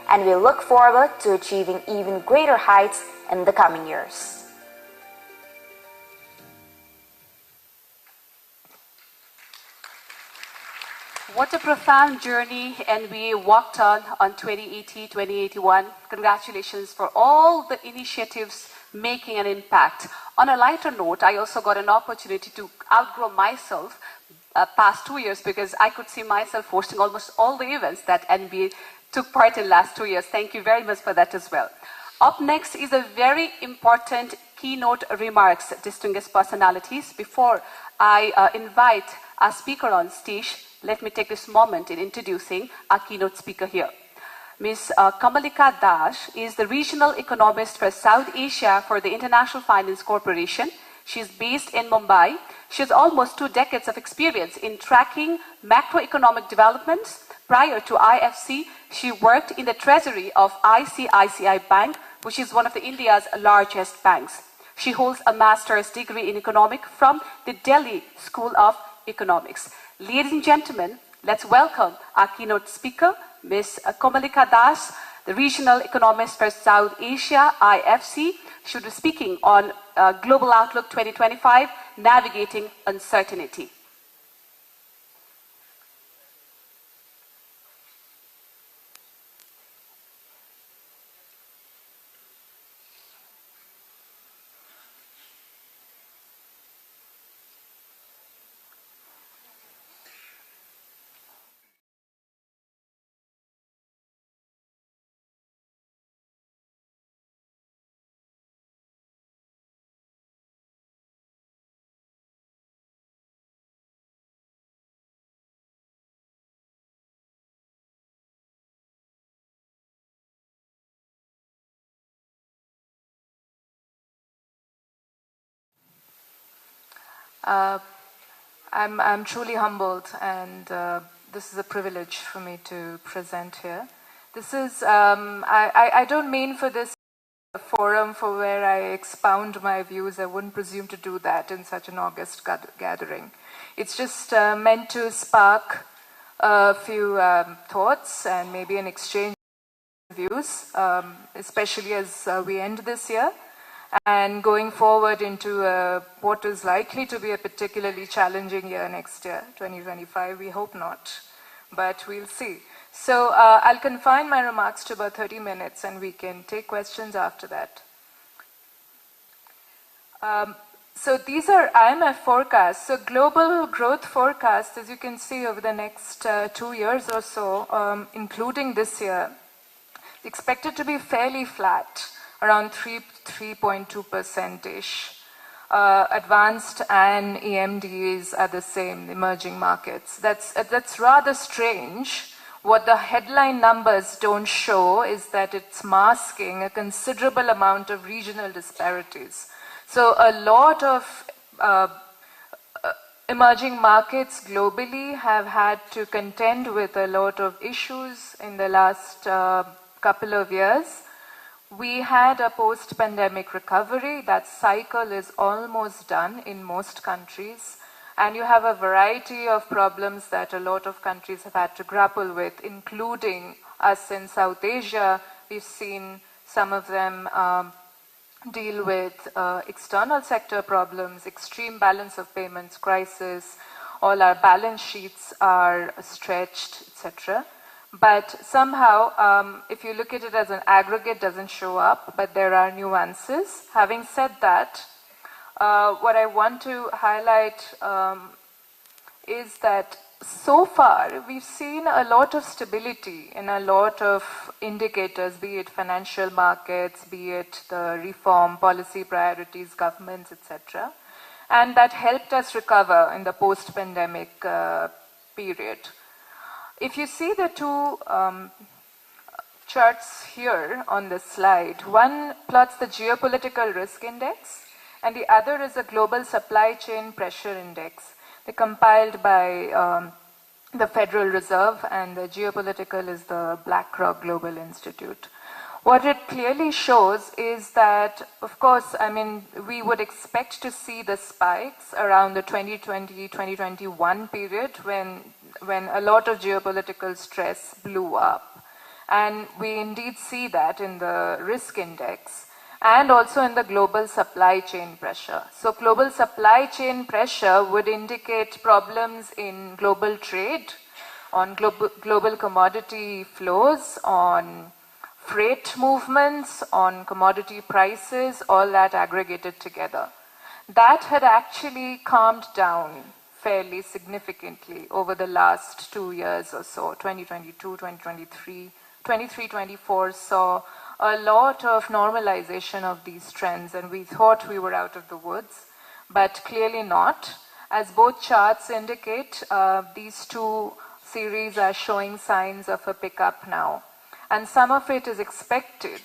and we look forward to achieving even greater heights in the coming years. What a profound journey, and we walked on 2080, 2081. Congratulations for all the initiatives making an impact. On a lighter note, I also got an opportunity to outgrow myself past 2 years, because I could see myself hosting almost all the events that NBA took part in last 2 years. Thank you very much for that as well. Up next is a very important keynote remarks, distinguished personalities. Before I invite our speaker on stage, let me take this moment in introducing our keynote speaker here. Ms. Kamalika Das is the Regional Economist for South Asia for the International Finance Corporation. She is based in Mumbai. She has almost 2 decades of experience in tracking macroeconomic developments. Prior to IFC, she worked in the treasury of ICICI Bank, which is one of India's largest banks. She holds a master's degree in economics from the Delhi School of Economics. Ladies and gentlemen, let's welcome our keynote speaker, Ms. Kamalika Das, the Regional Economist for South Asia, IFC. She will be speaking on Global Outlook 2025, Navigating Uncertainty. I'm truly humbled, and this is a privilege for me to present here. This is, I don't mean for this forum for where I expound my views. I wouldn't presume to do that in such an august gathering. It's just meant to spark a few thoughts and maybe an exchange of views, especially as we end this year. And going forward into what is likely to be a particularly challenging year next year, 2025, we hope not, but we'll see. So I'll confine my remarks to about 30 minutes and we can take questions after that. So these are IMF forecasts. So global growth forecasts, as you can see, over the next 2 years or so, including this year, expected to be fairly flat, around 3.2%-ish. Advanced and EMDs are the same, emerging markets. That's rather strange. What the headline numbers don't show is that it's masking a considerable amount of regional disparities. So a lot of emerging markets globally have had to contend with a lot of issues in the last couple of years. We had a post-pandemic recovery. That cycle is almost done in most countries. And you have a variety of problems that a lot of countries have had to grapple with, including us in South Asia. We've seen some of them deal with external sector problems, extreme balance of payments crisis. All our balance sheets are stretched, etc. But somehow, if you look at it as an aggregate, doesn't show up, but there are nuances. Having said that, what I want to highlight is that so far we've seen a lot of stability in a lot of indicators, be it financial markets, be it the reform, policy priorities, governments, etc. And that helped us recover in the post-pandemic period. If you see the two charts here on the slide, one plots the geopolitical risk index and the other is a global supply chain pressure index. They're compiled by the Federal Reserve, and the geopolitical is the BlackRock Global Institute. What it clearly shows is that, of course, I mean, we would expect to see the spikes around the 2020-2021 period when a lot of geopolitical stress blew up. And we indeed see that in the risk index and also in the global supply chain pressure. So global supply chain pressure would indicate problems in global trade, on global commodity flows, on freight movements, on commodity prices, all that aggregated together. That had actually calmed down fairly significantly over the last 2 years or so. 2022, 2023, 23-24 saw a lot of normalization of these trends, and we thought we were out of the woods, but clearly not. As both charts indicate, these two series are showing signs of a pickup now. And some of it is expected,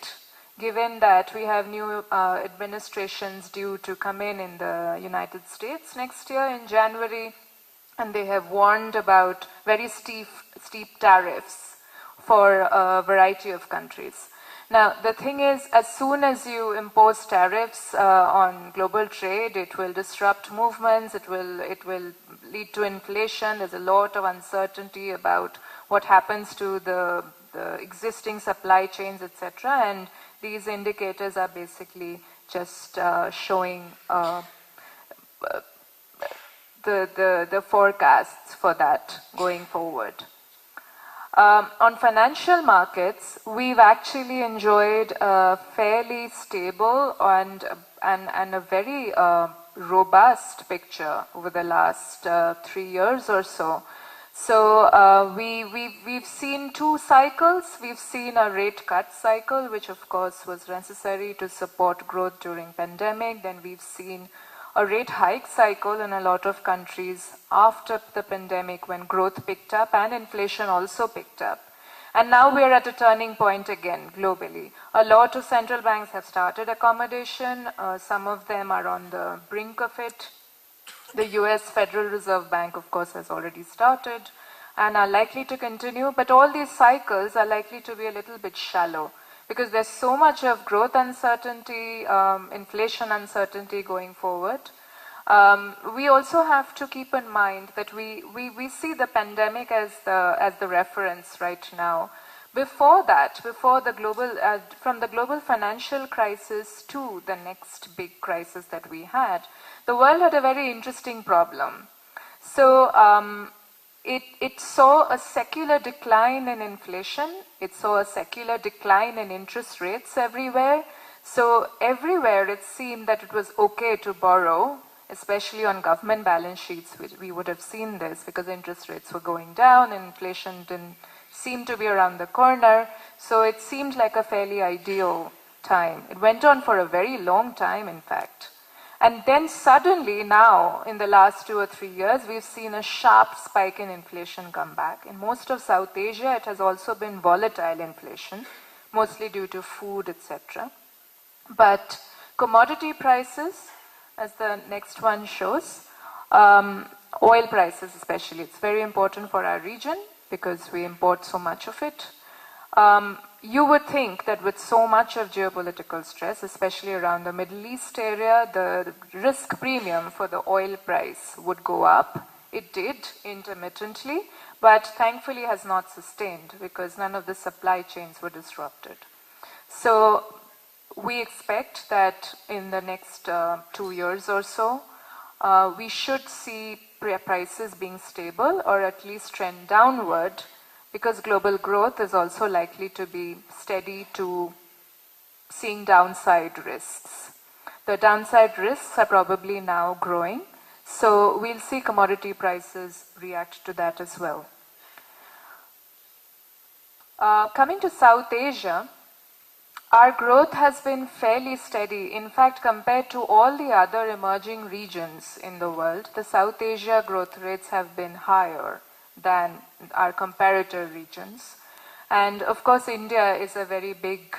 given that we have new administrations due to come in the United States next year in January, and they have warned about very steep tariffs for a variety of countries. Now, the thing is, as soon as you impose tariffs on global trade, it will disrupt movements, it will lead to inflation. There's a lot of uncertainty about what happens to the existing supply chains, etc. And these indicators are basically just showing the forecasts for that going forward. On financial markets, we've actually enjoyed a fairly stable and a very robust picture over the last 3 years or so. So we've seen two cycles. We've seen a rate cut cycle, which of course was necessary to support growth during pandemic. Then we've seen a rate hike cycle in a lot of countries after the pandemic, when growth picked up and inflation also picked up. And now we're at a turning point again globally. A lot of central banks have started accommodation. Some of them are on the brink of it. The US Federal Reserve Bank, of course, has already started and are likely to continue. But all these cycles are likely to be a little bit shallow, because there's so much of growth uncertainty, inflation uncertainty going forward. We also have to keep in mind that we see the pandemic as the reference right now. Before that, from the global financial crisis to the next big crisis that we had, the world had a very interesting problem. So it saw a secular decline in inflation. It saw a secular decline in interest rates everywhere. So everywhere it seemed that it was okay to borrow, especially on government balance sheets. We would have seen this because interest rates were going down and inflation didn't seem to be around the corner. So it seemed like a fairly ideal time. It went on for a very long time, in fact. And then suddenly now, in the last 2 or 3 years, we've seen a sharp spike in inflation come back. In most of South Asia, it has also been volatile inflation, mostly due to food, etc. But commodity prices, as the next one shows, oil prices especially, it's very important for our region because we import so much of it. You would think that with so much of geopolitical stress, especially around the Middle East area, the risk premium for the oil price would go up. It did intermittently, but thankfully has not sustained because none of the supply chains were disrupted. So we expect that in the next 2 years or so, we should see prices being stable or at least trend downward, because global growth is also likely to be steady to seeing downside risks. The downside risks are probably now growing, so we'll see commodity prices react to that as well. Coming to South Asia, our growth has been fairly steady. In fact, compared to all the other emerging regions in the world, the South Asia growth rates have been higher than our comparator regions. And of course, India is a very big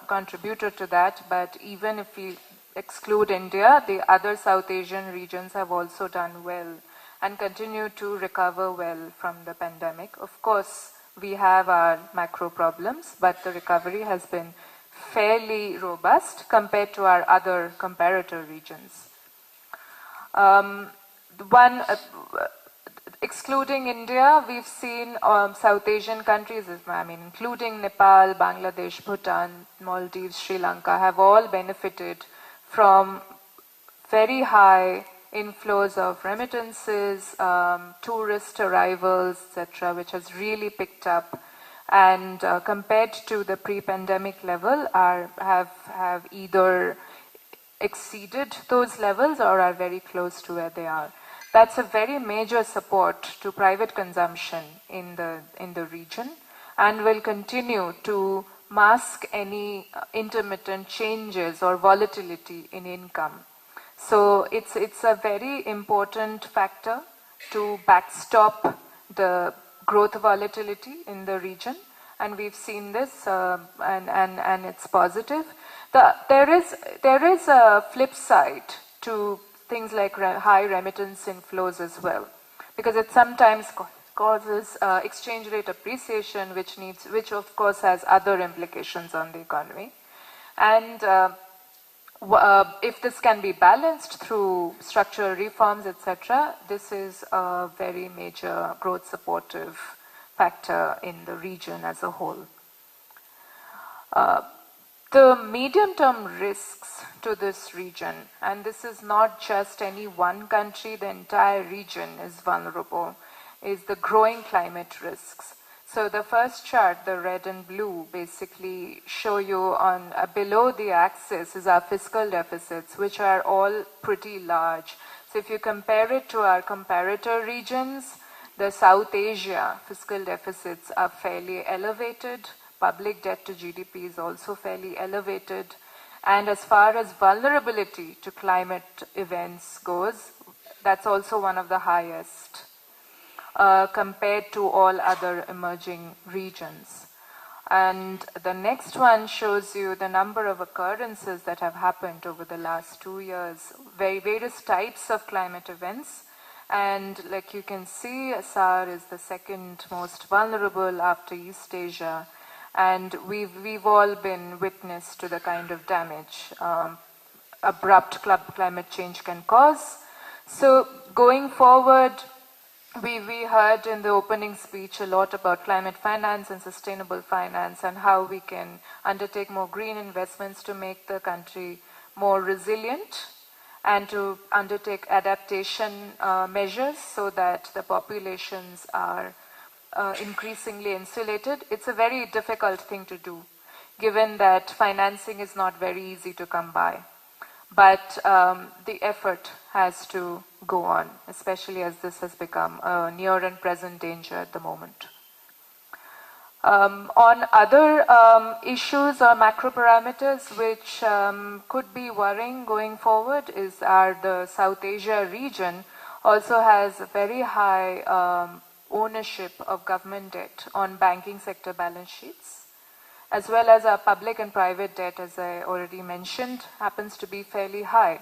contributor to that, but even if we exclude India, the other South Asian regions have also done well and continue to recover well from the pandemic. Of course, we have our macro problems, but the recovery has been fairly robust compared to our other comparator regions. excluding India, we've seen South Asian countries, including Nepal, Bangladesh, Bhutan, Maldives, Sri Lanka, have all benefited from very high inflows of remittances, tourist arrivals, etc., which has really picked up, and compared to the pre-pandemic level, have either exceeded those levels or are very close to where they are. That's a very major support to private consumption in the region, and will continue to mask any intermittent changes or volatility in income. So it's a very important factor to backstop the growth volatility in the region, and we've seen this, and it's positive. There is a flip side to things like high remittance inflows as well, because it sometimes causes exchange rate appreciation, which of course has other implications on the economy. And if this can be balanced through structural reforms, etc., this is a very major growth supportive factor in the region as a whole. The medium-term risks to this region, and this is not just any one country, the entire region is vulnerable, is the growing climate risks. So the first chart, the red and blue, basically show you on below the axis is our fiscal deficits, which are all pretty large. So if you compare it to our comparator regions, the South Asia fiscal deficits are fairly elevated. Public debt to GDP is also fairly elevated. And as far as vulnerability to climate events goes, that's also one of the highest compared to all other emerging regions. And the next one shows you the number of occurrences that have happened over the last 2 years, various types of climate events. And like you can see, SAR is the second most vulnerable after East Asia. And we've all been witness to the kind of damage abrupt climate change can cause. So going forward, we heard in the opening speech a lot about climate finance and sustainable finance, and how we can undertake more green investments to make the country more resilient, and to undertake adaptation measures so that the populations are increasingly insulated. It's a very difficult thing to do, given that financing is not very easy to come by. But the effort has to go on, especially as this has become a near and present danger at the moment. On other issues or macro parameters which could be worrying going forward are the South Asia region also has a very high ownership of government debt on banking sector balance sheets, as well as our public and private debt, as I already mentioned, happens to be fairly high.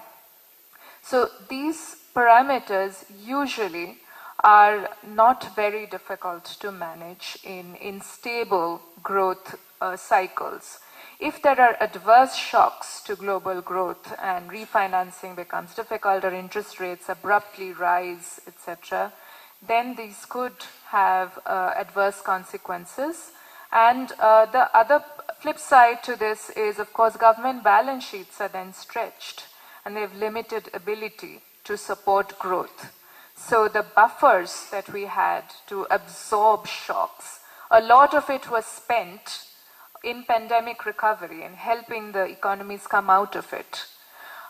So these parameters usually are not very difficult to manage in stable growth cycles. If there are adverse shocks to global growth and refinancing becomes difficult, or interest rates abruptly rise, etc., then these could have adverse consequences. And the other flip side to this is, of course, government balance sheets are then stretched, and they have limited ability to support growth. So the buffers that we had to absorb shocks, a lot of it was spent in pandemic recovery and helping the economies come out of it.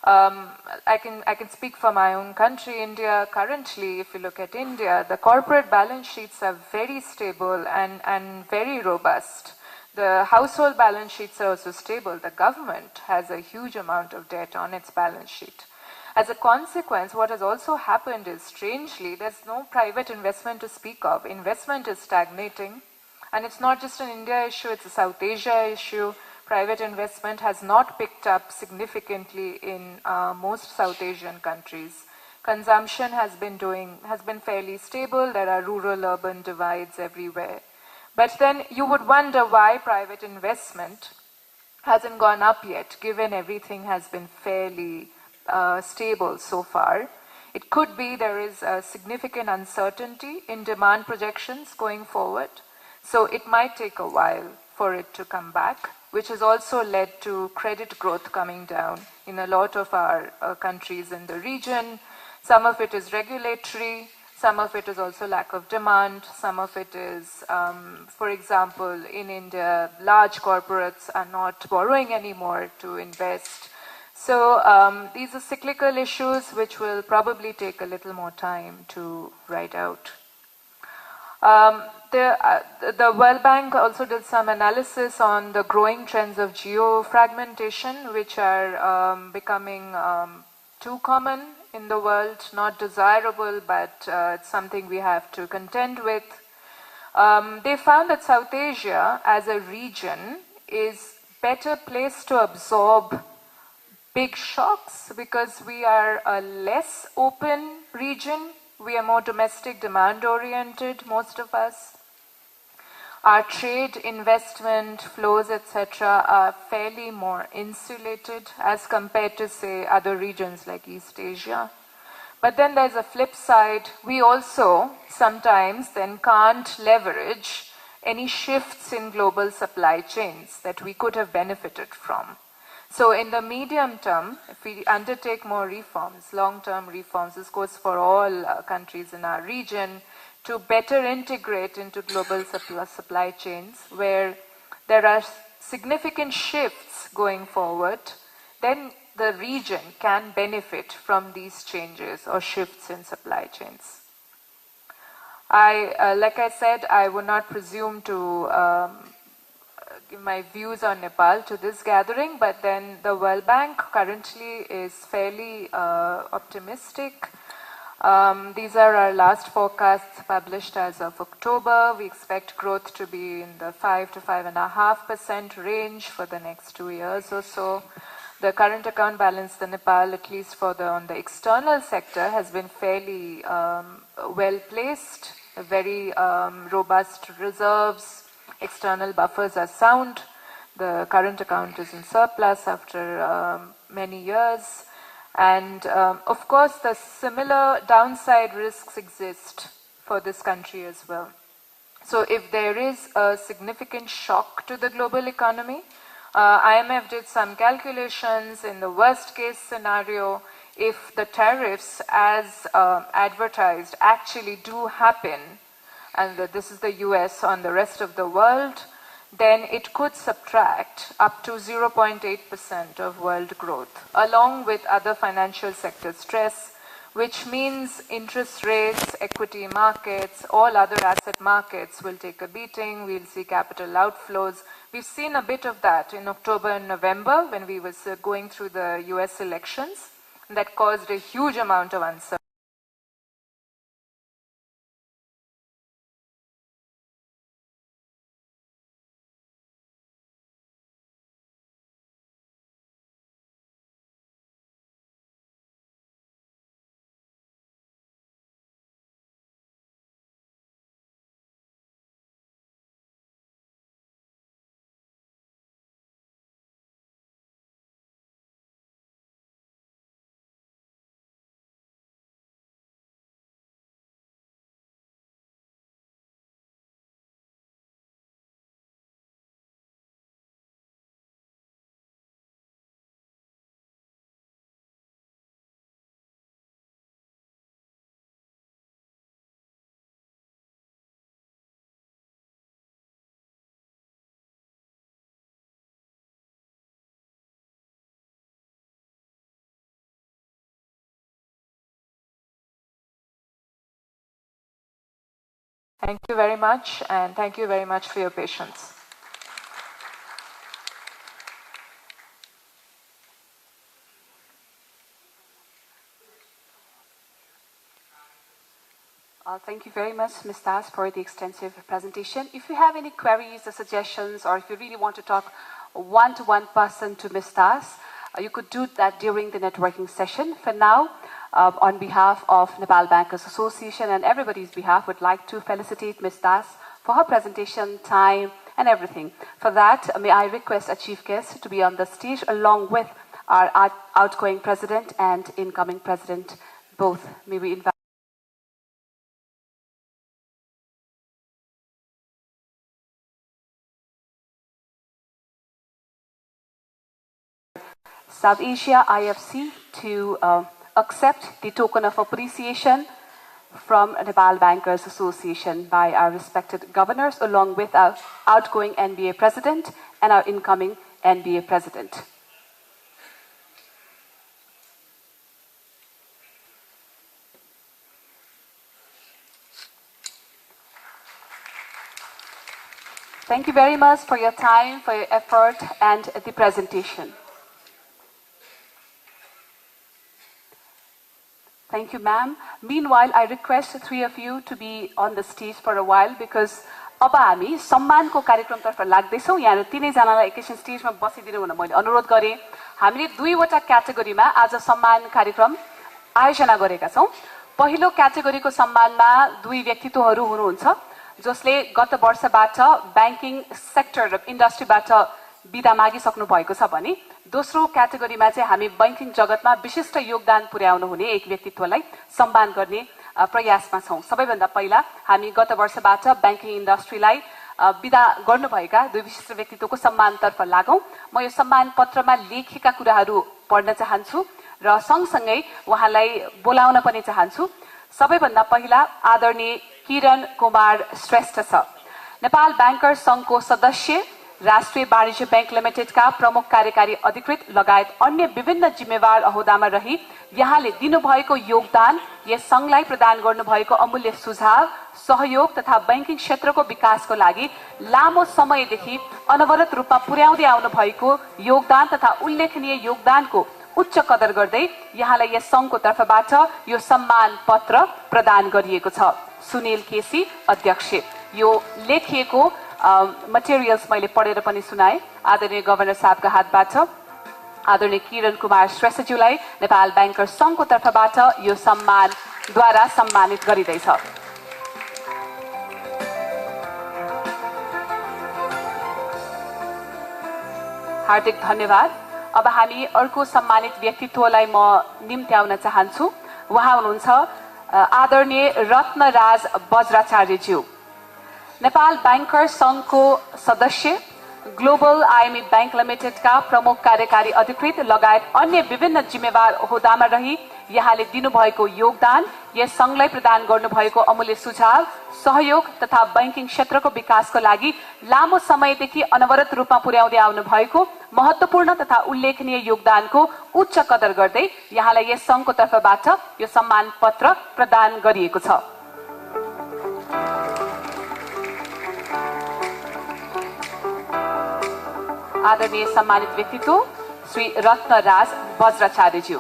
I can speak for my own country, India. Currently, if you look at India, the corporate balance sheets are very stable and very robust. The household balance sheets are also stable. The government has a huge amount of debt on its balance sheet. As a consequence, what has also happened is, strangely, there's no private investment to speak of. Investment is stagnating. And it's not just an India issue, it's a South Asia issue. Private investment has not picked up significantly in most South Asian countries. Consumption has been fairly stable. There are rural-urban divides everywhere. But then you would wonder why private investment hasn't gone up yet, given everything has been fairly stable so far. It could be there is a significant uncertainty in demand projections going forward. So it might take a while for it to come back, which has also led to credit growth coming down in a lot of our countries in the region. Some of it is regulatory, some of it is also lack of demand, some of it is, for example, in India, large corporates are not borrowing anymore to invest. So these are cyclical issues which will probably take a little more time to ride out. The World Bank also did some analysis on the growing trends of geo-fragmentation, which are becoming too common in the world, not desirable, but it's something we have to contend with. They found that South Asia as a region is better placed to absorb big shocks because we are a less open region. We are more domestic, demand-oriented, most of us. Our trade, investment, flows, etc. are fairly more insulated as compared to, say, other regions like East Asia. But then there's a flip side. We also sometimes then can't leverage any shifts in global supply chains that we could have benefited from. So in the medium term, if we undertake more reforms, long-term reforms, this goes for all countries in our region, to better integrate into global supply chains where there are significant shifts going forward, then the region can benefit from these changes or shifts in supply chains. Like I said, I would not presume to give my views on Nepal to this gathering, but then the World Bank currently is fairly optimistic. These are our last forecasts published as of October. We expect growth to be in the 5 to 5.5% range for the next 2 years or so. The current account balance in Nepal, at least on the external sector, has been fairly well placed, very robust reserves. External buffers are sound. The current account is in surplus after many years. And of course, the similar downside risks exist for this country as well. So if there is a significant shock to the global economy, IMF did some calculations in the worst case scenario. If the tariffs as advertised actually do happen, and this is the US on the rest of the world, then it could subtract up to 0.8% of world growth, along with other financial sector stress, which means interest rates, equity markets, all other asset markets will take a beating. We'll see capital outflows. We've seen a bit of that in October and November when we were going through the US elections. That caused a huge amount of uncertainty. Thank you very much, and thank you very much for your patience. Thank you very much, Ms. Das, for the extensive presentation. If you have any queries or suggestions, or if you really want to talk one-to-one person to Ms. Das, you could do that during the networking session. For now, on behalf of Nepal Bankers Association and everybody's behalf, would like to felicitate Ms. Das for her presentation, time, and everything. For that, may I request a chief guest to be on the stage along with our outgoing president and incoming president, both. May we invite South Asia IFC to accept the token of appreciation from Nepal Bankers Association by our respected governors, along with our outgoing NBA president and our incoming NBA president. Thank you very much for your time, for your effort, and the presentation. Thank you, ma'am. Meanwhile, I request the three of you to be on the stage for a while because अब हामी सम्मानको कार्यक्रमतर्फ लाग्दैछौँ। यहाँ तीनैजनालाई एकैछिन स्टेजमा बसिदिनु भनेर मैले अनुरोध गरेँ। हामीले दुईवटा क्याटेगोरीमा आज सम्मान कार्यक्रम आयोजना गरेका छौँ। पहिलो क्याटेगोरीको सम्मानमा दुई व्यक्तित्वहरू हुनुहुन्छ जसले गत वर्षबाट ब्याङ्किङ सेक्टर र इन्डस्ट्रीबाट बिदा मागिसक्नु भएको छ भने दोस्रो क्याटेगोरीमा चाहिँ हामी बैंकिङ जगतमा विशिष्ट योगदान पुर्याउनु हुने एक व्यक्तित्वलाई सम्मान गर्ने प्रयासमा छौं। सबैभन्दा पहिला हामी गत वर्षबाट बैंकिङ इन्डस्ट्रीलाई बिदा गर्नुभएका दुई विशिष्ट व्यक्तित्वको सम्मानतर्फ लागौं। म यो सम्मान पत्रमा लेखिएका कुराहरू पढ्न चाहन्छु र सँगसँगै उहाँलाई बोलाउन पनि चाहन्छु। सबैभन्दा पहिला आदरणीय किरण कुमार श्रेष्ठ छ। नेपाल ब्याङ्कर्स संघको सदस्य, राष्ट्रिय वाणिज्य बैंक लिमिटेडका प्रमुख कार्यकारी अधिकृत लगायत अन्य विभिन्न जिम्मेवार अहोदामा रही यहाँले दिनुभएको योगदान, यस संघलाई प्रदान गर्नुभएको अमूल्य सुझाव, सहयोग तथा बैंकिङ क्षेत्रको विकासको लागि लामो समयदेखि अनवरत रूपमा पुर्याउँदै आउनु भएको योगदान तथा उल्लेखनीय योगदानको उच्च कदर गर्दै यहाँलाई यस संघको तर्फबाट यो सम्मान पत्र प्रदान गरिएको छ। सुनिल केसी अध्यक्ष। यो लेखिएको मटेरियल्स मैले पढेर पनि सुनाए। आदरणीय गभर्नर साहबका हातबाट आदरणीय किरण कुमार श्रेष्ठज्यूलाई नेपाल ब्याङ्कर्स संघको तर्फबाट यो सम्मानद्वारा सम्मानित गरिँदैछ। हार्दिक धन्यवाद। अब हामी अर्को सम्मानित व्यक्तित्वलाई म निम्त्याउन चाहन्छु। उहाँ हुनुहुन्छ आदरणीय रत्नराज बज्राचार्यज्यू। नेपाल ब्याङ्कर्स संघको सदस्य, ग्लोबल आइएमई बैंक लिमिटेडका प्रमुख कार्यकारी अधिकृत लगायत अन्य विभिन्न जिम्मेवार ओहदामा रही यहाँले दिनुभएको योगदान, यस संघलाई प्रदान गर्नुभएको अमूल्य सुझाव, सहयोग तथा बैंकिङ क्षेत्रको विकासको लागि लामो समयदेखि अनवरत रूपमा पुर्याउँदै आउनु भएको महत्त्वपूर्ण तथा उल्लेखनीय योगदानको उच्च कदर गर्दै यहाँलाई यस संघको तर्फबाट यो सम्मान पत्र प्रदान गरिएको छ। आदरणीय सम्मानित व्यक्तित्व श्री रत्नराज बज्राचार्यज्यू।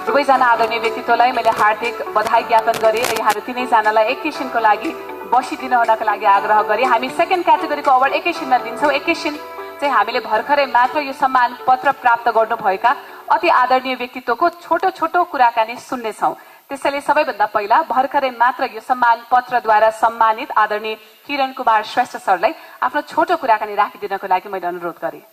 दुवैजना आदरणीय व्यक्तित्वलाई मैले हार्दिक बधाई ज्ञापन गरेँ र यहाँहरू तीनैजनालाई एकैछिनको लागि बसिदिन हुनका लागि आग्रह गरेँ। हामी सेकेन्ड क्याटेगोरीको अवार्ड एकैछिनमा दिन्छौँ। एकैछिन चाहिँ हामीले भर्खरै मात्र यो सम्मान पत्र प्राप्त गर्नुभएका अति आदरणीय व्यक्तित्वको छोटो छोटो कुराकानी सुन्नेछौँ। त्यसैले सबैभन्दा पहिला भर्खरै मात्र यो सम्मान पत्रद्वारा सम्मानित आदरणीय किरण कुमार श्रेष्ठ सरलाई आफ्नो छोटो कुराकानी राखिदिनको लागि मैले अनुरोध गरेँ।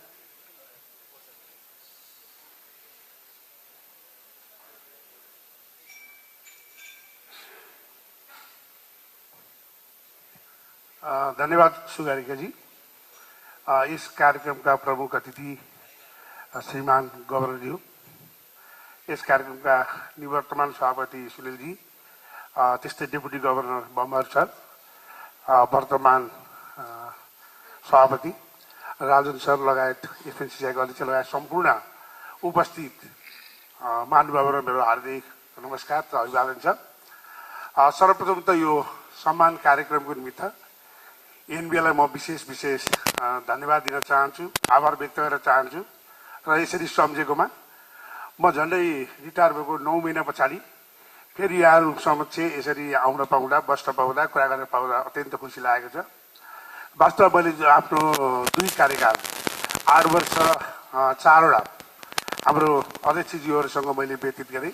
धन्यवाद सुगारिका जी। इस कार्यक्रम का प्रमुख अतिथि श्रीमान गवर्नर जी, इस कार्यक्रम का निवर्तमान सभापति सुनील जी, त्यस्तै डेपुटी गवर्नर बम्बर सर, वर्तमान सभापति राजन सर लगायत एफएनसीआईको अध्यक्ष लगायत सम्पूर्ण उपस्थित महानुभावहरू मेरो हार्दिक नमस्कार र अभिवादन छ। सर्वप्रथम त यो सम्मान कार्यक्रमको निमित्त एनबिएलाई म विशेष धन्यवाद दिन चाहन्छु, आभार व्यक्त गर्न चाहन्छु र यसरी सम्झेकोमा म झन्डै रिटायर भएको 9 महिना पछाडि फेरि यहाँहरू समक्ष यसरी आउन पाउँदा, बस्न पाउँदा, कुरा गर्न पाउँदा अत्यन्त खुसी लागेको छ। वास्तव मैले आफ्नो दुई कार्यकाल 8 वर्ष 4वटा हाम्रो अध्यक्षज्यूहरूसँग मैले व्यतीत गरेँ।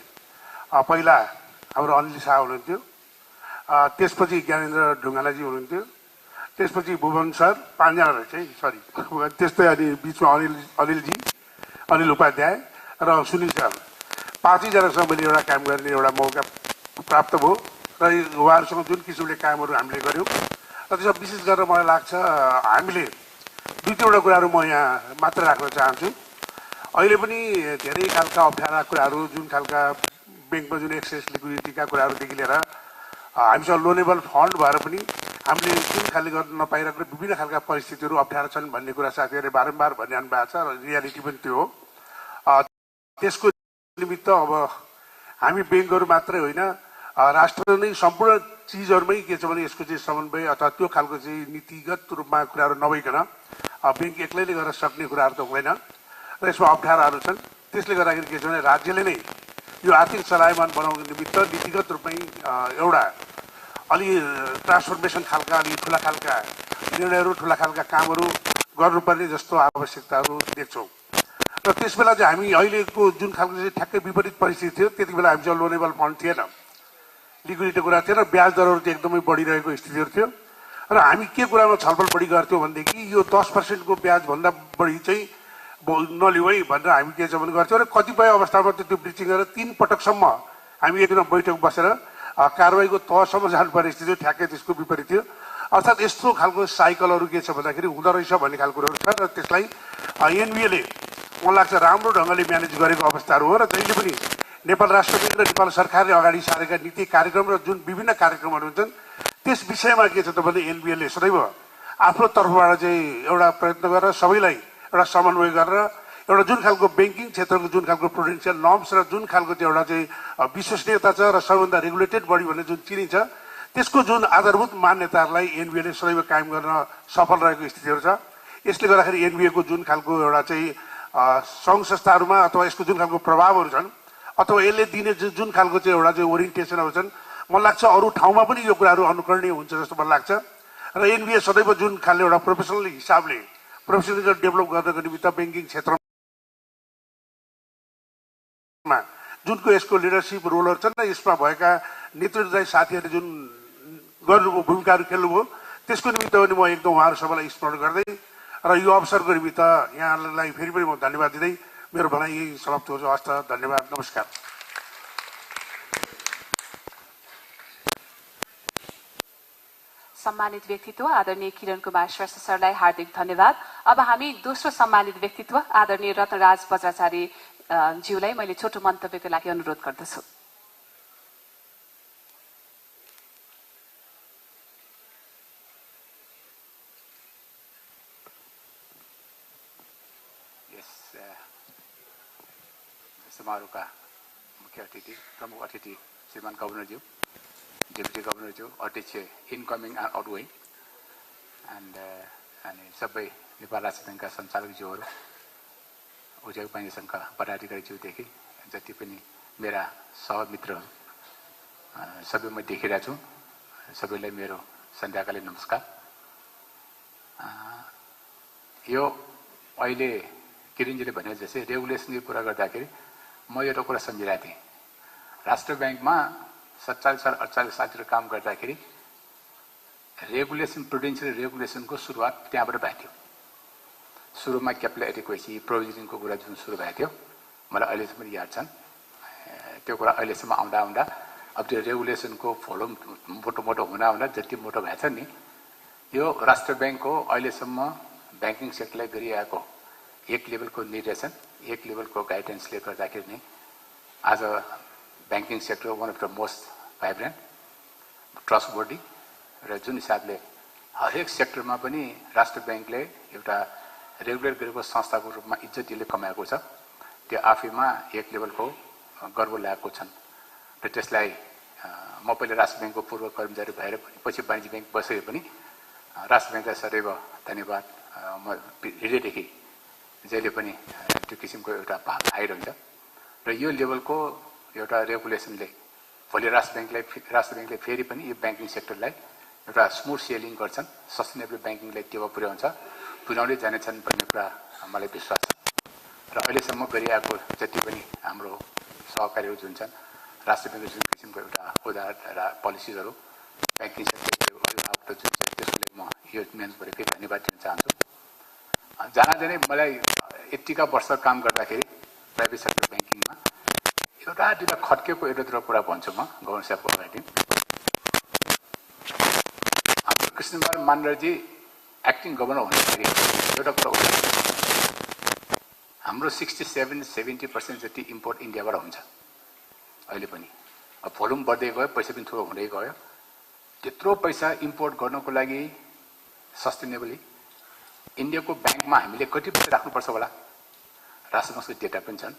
पहिला हाम्रो अनिल शाह हुनुहुन्थ्यो, त्यसपछि ज्ञानेन्द्र ढुङ्गानाजी हुनुहुन्थ्यो, त्यसपछि भुवन सर, 5 जना रहेछ है, सरी, त्यस्तै अनि बिचमा अनिल उपाध्याय र सुनिल सर, 5 जनासँग मैले एउटा काम गर्ने एउटा मौका प्राप्त भयो र उहाँहरूसँग जुन किसिमले कामहरू हामीले गर्यौं र त्यसमा विशेष गरेर मलाई लाग्छ हामीले दुई तीनवटा कुराहरू म यहाँ मात्र राख्न चाहन्छु। अहिले पनि धेरै खालका अप्ठ्यारा कुराहरू जुन खालका बैंकमा जुन एक्सेस लिक्विडिटीका कुराहरूदेखि लिएर हामीसँग लोनेबल फन्ड भएर पनि हामीले जुन खाले गर्न नपाइरहेको विभिन्न खालका परिस्थितिहरू अप्ठ्यारा छन् भन्ने कुरा साथीहरूले बारम्बार भनिरहनु भएको छ र रियालिटी पनि त्यो हो। त्यसको निमित्त अब हामी बैंकहरू मात्रै होइन राष्ट्र नै सम्पूर्ण चिजहरूमै के छ भने यसको चाहिँ समन्वय अथवा त्यो खालको चाहिँ नीतिगत रूपमा कुराहरू नभइकन बैंक एक्लैले गर्न सक्ने कुराहरू त हुँदैन र यसमा अप्ठ्याराहरू छन्। त्यसले गर्दाखेरि के छ भने राज्यले नै यो आर्थिक चलायमान बनाउनको निमित्त नीतिगत रूपमै एउटा अलि ट्रान्सफर्मेसन खालका अलि ठुला खालका निर्णयहरू ठुला खालका कामहरू गर्नुपर्ने जस्तो आवश्यकताहरू देख्छौँ र त्यसबेला चाहिँ हामी अहिलेको जुन खालको चाहिँ ठ्याक्कै विपरीत परिस्थिति थियो त्यति बेला हामीसँग लोनेबल फन्ड थिएन, लिक्विडिटी कुरा थिएन, ब्याज दरहरू चाहिँ एकदमै बढिरहेको स्थितिहरू थियो र हामी के कुरामा छलफल बढी गर्थ्यौँ भनेदेखि यो 10% को ब्याजभन्दा बढी चाहिँ नलिऊ है भनेर हामी के छ भने गर्थ्यौँ र कतिपय अवस्थामा त्यो ब्रिचिङ गरेर 3 पटकसम्म हामी एकदिन बैठक बसेर कारबाहीको तहसम्म जानुपर्ने स्थिति ठ्याक्कै त्यसको विपरीत थियो। अर्थात् यस्तो खालको साइकलहरू के छ भन्दाखेरि हुँदो रहेछ भन्ने खालको कुरोहरू छ र त्यसलाई एनबिएले मलाई लाग्छ राम्रो ढङ्गले म्यानेज गरेको अवस्थाहरू हो र जहिले पनि नेपाल राष्ट्र बैंक र नेपाल सरकारले अगाडि सारेका नीति कार्यक्रम र जुन विभिन्न कार्यक्रमहरू हुन्छन् त्यस विषयमा के छ त भने एनबिएले सदैव आफ्नो तर्फबाट चाहिँ एउटा प्रयत्न गरेर सबैलाई एउटा समन्वय गरेर एउटा जुन खालको बैंकिङ क्षेत्रको जुन खालको प्रुडेन्शियल नर्म्स र जुन खालको त्यो एउटा चाहिँ विश्वसनीयता छ र सबैभन्दा रेगुलेटेड बडी भन्ने जुन चिनिन्छ त्यसको जुन आधारभूत मान्यताहरूलाई एनबिएले सदैव कायम गर्न सफल रहेको स्थितिहरू छ। यसले गर्दाखेरि एनबिएको जुन खालको एउटा चाहिँ सङ्घ संस्थाहरूमा अथवा यसको जुन खालको प्रभावहरू छन् अथवा यसले दिने जुन खालको चाहिँ एउटा चाहिँ ओरिएन्टेसनहरू छन् मलाई लाग्छ अरू ठाउँमा पनि यो कुराहरू अनुकरणीय हुन्छ जस्तो मलाई लाग्छ र एनबिए सदैव जुन खालले एउटा प्रोफेसनल हिसाबले प्रोफेसनलिजम डेभलप गर्नको निमित्त बैंकिङ क्षेत्रमा जुनको यसको लिडरसिप रोलहरू छन् र यसमा भएका नेतृत्वदायी साथीहरूले जुन गर्नुभयो भूमिकाहरू खेल्नुभयो त्यसको निमित्त पनि म एकदम उहाँहरू सबैलाई स्मरण गर्दै र यो अवसरको निमित्त यहाँलाई फेरि पनि म धन्यवाद दिँदै मेरो भनाइ यही समाप्त हुन्छ। हस्त धन्यवाद, नमस्कार। सम्मानित व्यक्तित्व आदरणीय किरण कुमार श्रेष्ठ सरलाई हार्दिक धन्यवाद। अब हामी दोस्रो सम्मानित व्यक्तित्व आदरणीय रत्नराज बज्राचार्य ज्यूलाई मैले छोटो मन्तव्यको लागि अनुरोध गर्दछु। समारोहका मुख्य अतिथि प्रमुख अतिथि श्रीमान गभर्नरज्यू, डेप्युटी गभर्नरज्यू, अध्यक्ष इनकमिङ एन्ड आउटगोइङ अनि सबै नेपाल राष्ट्र ब्याङ्कका सञ्चालकज्यूहरू, उद्योग वाणिज्य सङ्घका पदाधिकारीज्यूदेखि जति पनि मेरा सहमित्रहरू सबै म देखिरहेको छु, सबैलाई मेरो सन्ध्याकालीन नमस्कार। यो अहिले किरणजीले भने जस्तै रेगुलेसनको कुरा गर्दाखेरि म एउटा कुरा सम्झिरहेको थिएँ। राष्ट्र ब्याङ्कमा 47 साल 48 सालतिर काम गर्दाखेरि रेगुलेसन प्रुडेन्सियल रेगुलेसनको सुरुवात त्यहाँबाट भएको थियो। सुरुमा क्यापिटल एडिक्वेसी प्रोभिजनिङको कुरा जुन सुरु भएको थियो मलाई अहिलेसम्म याद छन्। त्यो कुरा अहिलेसम्म आउँदा आउँदा अब त्यो रेगुलेसनको भोल्युम मोटो मोटो हुँदा जति मोटो भएको छ नि, यो राष्ट्र ब्याङ्कको अहिलेसम्म ब्याङ्किङ सेक्टरलाई गरिआएको एक लेभलको निर्देशन, एक लेभलको गाइडेन्सले गर्दाखेरि नै आज banking sector one of the most vibrant, trustworthy र जुन हिसाबले हरेक सेक्टरमा पनि राष्ट्र ब्याङ्कले एउटा रेगुलेट गरेको संस्थाको रूपमा इज्जत यसले कमाएको छ, त्यो आफैमा एक लेभलको गर्व ल्याएको छन्। र त्यसलाई म पहिले राष्ट्र ब्याङ्कको पूर्व कर्मचारी भएर पनि पछि वाणिज्य ब्याङ्क बसेर पनि राष्ट्र ब्याङ्कलाई सदैव धन्यवाद म हृदयदेखि जहिले पनि त्यो किसिमको एउटा भाव आइरहन्छ। र यो लेभलको एउटा रेगुलेसनले भोलि राष्ट्र ब्याङ्कले फेरि पनि यो ब्याङ्किङ सेक्टरलाई एउटा स्मुथ सेलिङ गर्छन्, सस्टेनेबल ब्याङ्किङलाई टेवा पुर्याउँदै जानेछन् भन्ने कुरा मलाई विश्वास छ। र अहिलेसम्म गरिआएको जति पनि हाम्रो सहकारीहरू जुन छन्, राष्ट्र ब्याङ्कले जुन किसिमको एउटा उदार र पोलिसिजहरू ब्याङ्किङ सेक्टरको अभिभावक जुन छ त्यसले म यो मेन्सबाट फेरि धन्यवाद दिन चाहन्छु। जाँदै मलाई यतिका वर्ष काम गर्दाखेरि प्राइभेट सेक्टर ब्याङ्किङमा एउटा दुईटा खट्केको एउटा कुरा भन्छु म गभर्नर साहबको अगाडि। हाम्रो कृष्णकुमार मानरजी एक्टिङ गभर्नर हुँदाखेरि एउटा कुरा हो, हाम्रो 67-70% जति इम्पोर्ट इन्डियाबाट हुन्छ अहिले पनि। अब भोल्युम बढ्दै गयो, पैसा पनि थोरै हुँदै गयो। त्यत्रो पैसा इम्पोर्ट गर्नको लागि सस्टेनेबली इन्डियाको ब्याङ्कमा हामीले कति पैसा राख्नुपर्छ होला, राष्ट्र ब्याङ्कको डेटा पनि छन्।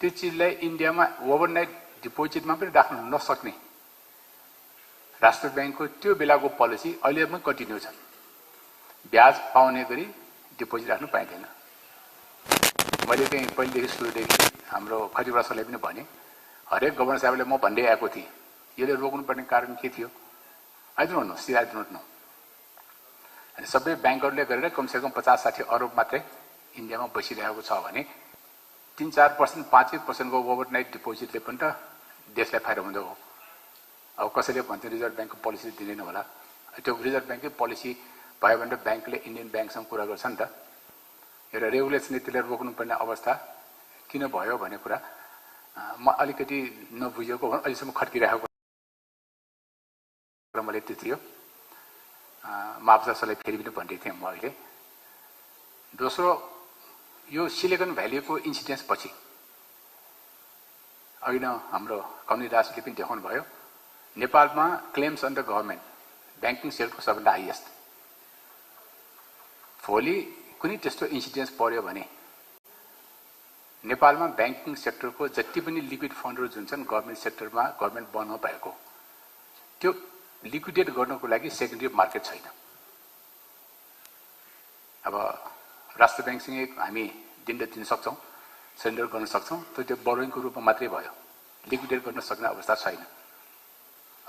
त्यो चिजलाई इन्डियामा ओभरनाइट डिपोजिटमा पनि राख्न नसक्ने राष्ट्र ब्याङ्कको त्यो बेलाको पोलिसी अहिले पनि कन्टिन्यू छ। ब्याज पाउने गरी डिपोजिट राख्नु पाइँदैन। मैले चाहिँ पहिलेदेखि सुरुदेखि हाम्रो खतिवडा सरलाई पनि भने, हरेक गभर्नर साहबले म भन्दै आएको थिएँ, यसले रोक्नुपर्ने कारण के थियो? I don't know, I don't know. अनि सबै ब्याङ्कहरूले गरेर कमसेकम 50-60 अरब मात्रै इन्डियामा बसिरहेको छ भने 3-4%, 5% को ओभरनाइट डिपोजिटले पनि त देशलाई फाइदा हुँदो हो। अब कसैले भन्छ रिजर्भ ब्याङ्कको पोलिसी दिँदैन होला, त्यो रिजर्भ ब्याङ्ककै पोलिसी भयो भने ब्याङ्कले इन्डियन ब्याङ्कसँग कुरा गर्छ नि त। एउटा रेगुलेसनले त्यसलाई रोक्नुपर्ने अवस्था किन भयो भन्ने कुरा म अलिकति नबुझेको हो, अहिलेसम्म खड्किरहेको मैले त्यो थियो। माफसा सरलाई फेरि पनि भनिदिएको थिएँ म अहिले। दोस्रो, यो सिलिकन भ्यालीको इन्सिडेन्स पछि अघि नै हाम्रो कमनी दासले पनि देखाउनु भयो, नेपालमा क्लेम्स अन्डर गभर्नमेन्ट ब्याङ्किङ सेक्टरको सबभन्दा हाइएस्ट। भोलि कुनै त्यस्तो इन्सिडेन्स पर्यो भने नेपालमा ब्याङ्किङ सेक्टरको जति पनि लिक्विड फन्डहरू जुन छन् गभर्नमेन्ट सेक्टरमा, गभर्नमेन्ट बन्नमा भएको, त्यो लिक्विडेट गर्नको लागि सेकेन्डरी मार्केट छैन। अब राष्ट्र ब्याङ्कसँगै हामी दिन सक्छौँ, सरेन्डर गर्न सक्छौँ, त्यो बोरोइङको रूपमा मात्रै भयो, लिक्विडेट गर्न सक्ने अवस्था छैन।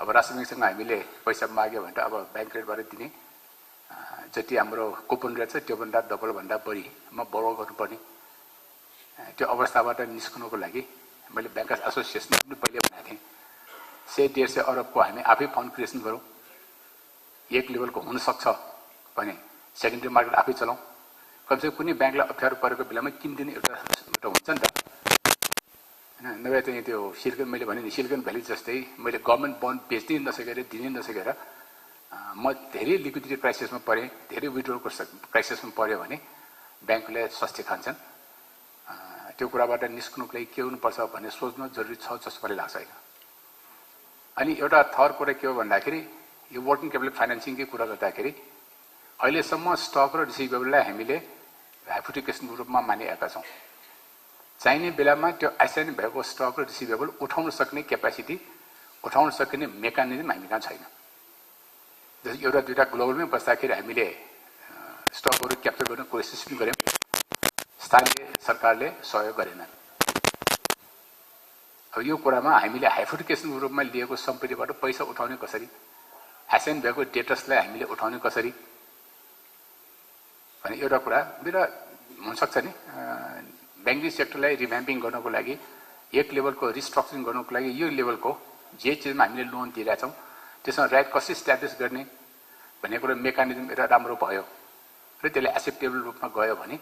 अब राष्ट्र ब्याङ्कसँग हामीले पैसा माग्यो भने त अब ब्याङ्क रेटबाट दिने जति हाम्रो कुपन रेट छ त्योभन्दा डबलभन्दा बढीमा बोरो गर्नुपर्ने त्यो अवस्थाबाट निस्कनुको लागि मैले ब्याङ्कर्स एसोसिएसन पनि पहिले भनेको थिएँ, 100-150 अरबको हामी आफै फन्ड क्रिएसन गरौँ, एक लेभलको हुनसक्छ भने सेकेन्डरी मार्केट आफै चलाउँ। कमसेकम कुनै ब्याङ्कलाई अप्ठ्यारो परेको बेलामा किनिदिने एउटा हुन्छ नि त होइन। नभए चाहिँ त्यो सिलिकन, मैले भने नि सिलिकन भ्याली जस्तै मैले गभर्नमेन्ट बन्ड बेच्दै नसकेर, दिनै नसकेर म धेरै लिक्विडिटी क्राइसिसमा परेँ, धेरै विड्रोलको क्राइसिसमा पऱ्यो भने ब्याङ्कले सस्ते खान्छन्। त्यो कुराबाट निस्कनुको लागि के हुनुपर्छ भन्ने सोच्नु जरुरी छ जस्तो मलाई लाग्छ होइन। अनि एउटा थर्ड कुरा के हो भन्दाखेरि, यो वर्किङ क्यापिटल फाइनेन्सिङकै कुरा गर्दाखेरि अहिलेसम्म स्टक र रिसिभेबललाई हामीले हाइपोथेकेसनको रूपमा मानिरहेका छौँ। चाहिने बेलामा त्यो आइसाइन भएको स्टक र रिसिभेबल उठाउन सक्ने क्यापेसिटी, उठाउन सक्ने मेकानिजम हामी कहाँ छैन। जस्तो एउटा दुईवटा ग्लोबलमै बस्दाखेरि हामीले स्टकहरू क्याप्चर गर्ने कोसिस पनि गऱ्यौँ, स्थानीय सरकारले सहयोग गरेनन्। अब यो कुरामा हामीले हाइपोथेकेसनको रूपमा लिएको सम्पत्तिबाट पैसा उठाउने कसरी, आइसाइन भएको डेटर्सलाई हामीले उठाउने कसरी भने एउटा कुरा मेरो हुनसक्छ नि। ब्याङ्किङ सेक्टरलाई रिभ्याम्पिङ गर्नको लागि, एक लेभलको रिस्ट्रक्चरिङ गर्नको लागि यो लेभलको जे चिजमा हामीले लोन दिइरहेछौँ त्यसमा राइट कसरी इस्ट्याब्लिस गर्ने भन्ने कुरा मेकानिजम एउटा राम्रो भयो र त्यसले एक्सेप्टेबल रूपमा गयो भने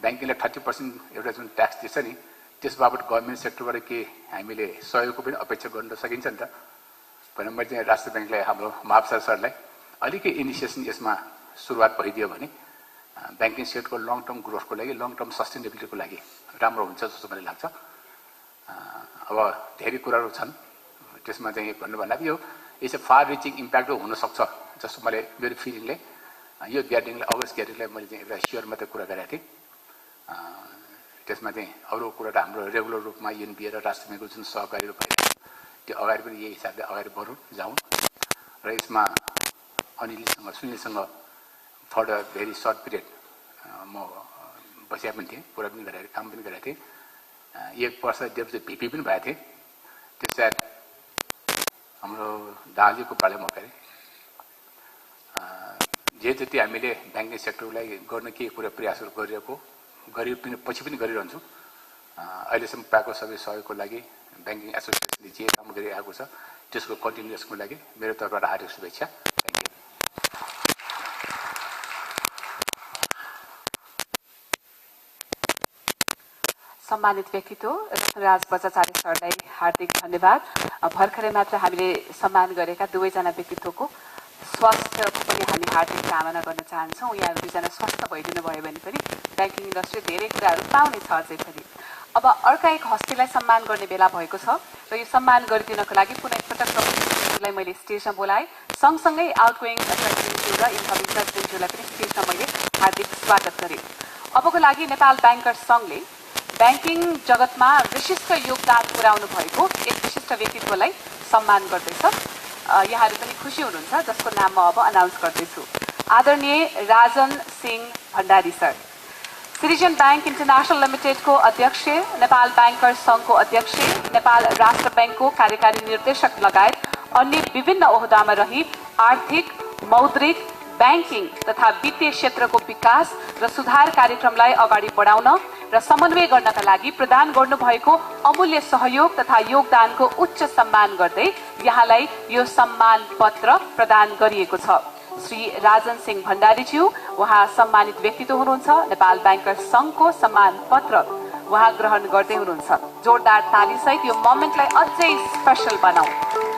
ब्याङ्किङलाई 30% एउटा जुन ट्याक्स दिन्छ नि त्यस बाबत गभर्नमेन्ट सेक्टरबाट के हामीले सहयोगको पनि अपेक्षा गर्न सकिन्छ नि त भनेर मैले चाहिँ राष्ट्र ब्याङ्कलाई, हाम्रो माफसा सरलाई अलिकति इनिसिएसन यसमा सुरुवात भइदियो भने ब्याङ्किङ सेक्टरको लङ टर्म ग्रोथको लागि, लङ टर्म सस्टेनेबिलिटीको लागि राम्रो हुन्छ जस्तो मलाई लाग्छ। अब धेरै कुराहरू छन् त्यसमा चाहिँ भन्नुभन्दा यो यसो फार रिचिङ इम्प्याक्ट हुनसक्छ जस्तो मलाई मेरो फिलिङले, यो ग्यादरिङलाई, अगस्त ग्यादरिङलाई मैले चाहिँ एउटा स्योर मात्रै कुरा गरेको थिएँ। त्यसमा चाहिँ अरू कुरा त हाम्रो रेगुलर रूपमा एनबिए र राष्ट्र ब्याङ्कको जुन सहकारीहरू भइरहेको त्यो अगाडि पनि यही हिसाबले अगाडि बढौँ जाउँ र यसमा अनिलसँग, सुनिलसँग फर अ भेरी सर्ट पिरियड म बसिया पनि थिएँ, कुरा पनि गरेको, काम पनि गरेको थिएँ। 1 वर्ष डेप्युटी भिपी पनि भएको थिएँ। त्यस सायद हाम्रो दाजुको पालामा गरे जे जति हामीले ब्याङ्किङ सेक्टरलाई गर्न के कुरा प्रयासहरू गरि पनि पछि पनि गरिरहन्छु। अहिलेसम्म पाएको सबै सहयोगको लागि ब्याङ्किङ एसोसिएसनले जे काम गरिरहेको छ त्यसको कन्टिन्युसको लागि मेरो तर्फबाट हार्दिक शुभेच्छा। सम्मानित व्यक्तित्व राज बजाचार्य सरलाई हार्दिक धन्यवाद। भर्खरै मात्र हामीले सम्मान गरेका दुवैजना व्यक्तित्वको स्वास्थ्यको पनि हामी हार्दिक कामना गर्न चाहन्छौँ। यहाँहरू दुईजना स्वस्थ भइदिनु भयो भने पनि ब्याङ्किङ इन्डस्ट्री धेरै कुराहरू पाउने छ अझै पनि। अब अर्का एक हस्तीलाई सम्मान गर्ने बेला भएको छ र यो सम्मान गरिदिनको लागि पुनः एकपटक प्रमुखलाई मैले स्टेजमा बोलाएँ। सँगसँगै आउटगोइङ प्रेसिडेन्टज्यू र इन्कमिङ प्रेसिडेन्टज्यूलाई पनि स्टेजमा मैले हार्दिक स्वागत गरेँ। अबको लागि नेपाल ब्याङ्कर्स सङ्घले ब्याङ्किङ जगतमा विशिष्ट योगदान पुर्याउनु भएको एक विशिष्ट व्यक्तित्वलाई सम्मान गर्दैछ। यहाँहरू पनि खुसी हुनुहुन्छ, जसको नाम म अब अनाउन्स गर्दैछु। आदरणीय Rajan Singh Bhandari sir, citizen bank international लिमिटेडको अध्यक्ष, नेपाल ब्याङ्कर्स सङ्घको अध्यक्ष, नेपाल राष्ट्र ब्याङ्कको कार्यकारी निर्देशक लगायत अन्य विभिन्न ओहदामा रही आर्थिक, मौद्रिक, ब्याङ्किङ तथा वित्तीय क्षेत्रको विकास र सुधार कार्यक्रमलाई अगाडि बढाउन र समन्वय गर्नका लागि प्रदान गर्नुभएको अमूल्य सहयोग तथा योगदानको उच्च सम्मान गर्दै यहाँलाई यो सम्मान पत्र प्रदान गरिएको छ। श्री राजन सिंह भण्डारीज्यू, उहाँ सम्मानित व्यक्तित्व हुनुहुन्छ। नेपाल ब्याङ्कर्स सङ्घको सम्मान पत्र उहाँ ग्रहण गर्दै हुनुहुन्छ। जोरदार तालीसहित यो मोमेन्टलाई अझै स्पेशल बनाऊ।